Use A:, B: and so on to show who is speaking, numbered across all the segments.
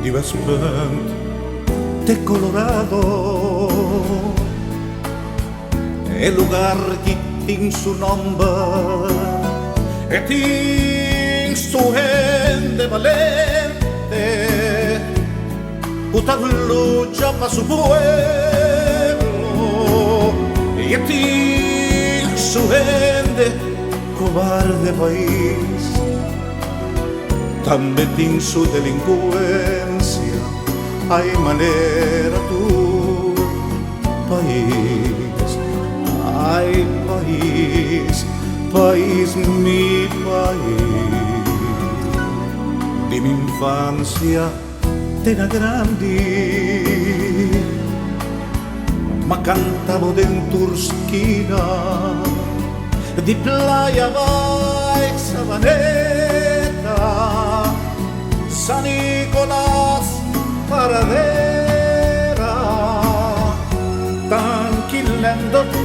A: livets punkt de Colorado, el lugar que tiene su nombre, que tiene su gente valente, que lucha para su pueblo, y que tiene su gente cobarde país, también tiene su delincuencia. Hay manera tu país, ay país, país, mi país. De mi infancia de la grande, ma cantavo dentro esquina, di playa vai Sabaneta, San Nicolás, Paradera, tranquilando tu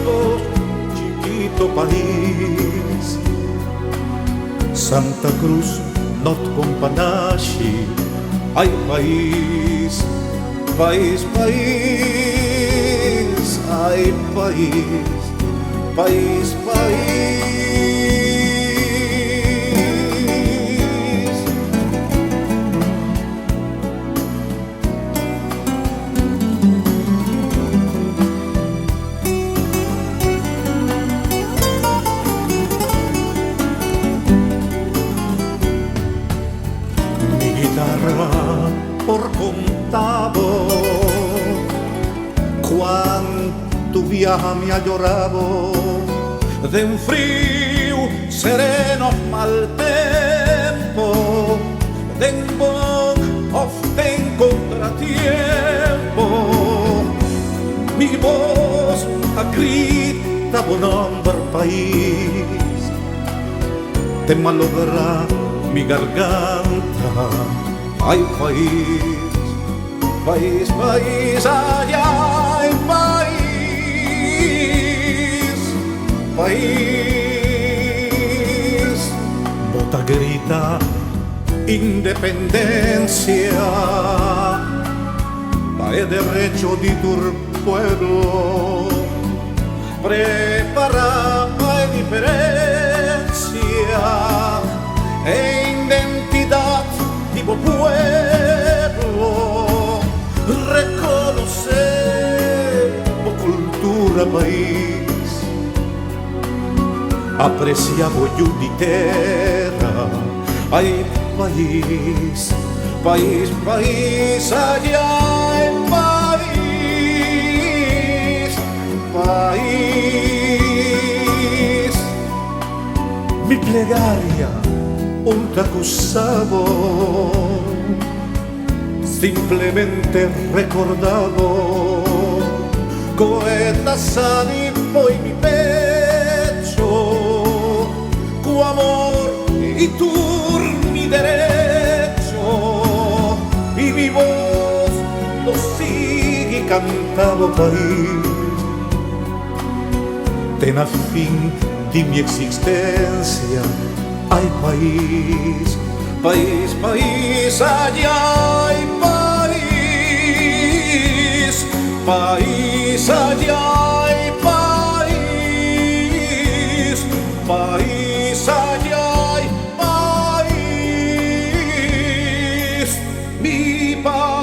A: chiquito país. Santa Cruz, not companashi, ay país, país, país, ay país, país, país. Por contado, cuánto viaja me ha llorado de un frío sereno mal tiempo, de un bug of de contratiempo. Mi voz grita por nombre país, te malogra mi garganta. Ay país, país, país, ay, ay, país, país. Bota grita independencia, pa' el derecho de tu pueblo, prepara pa' diferencia e identidad. Pueblo, reconocer cultura país, apreciado de tierra, ay país, país, país, ay, ay país, país. Mi plegaria un acusado, simplemente recordado, cohetas ánimo y mi pecho, cu amor y tu mi derecho, y mi voz lo sigue cantando país, ten a fin de mi existencia. Ay país, país, país, ay, ay país, país, ay, ay país, país, ay, ay país, mi país.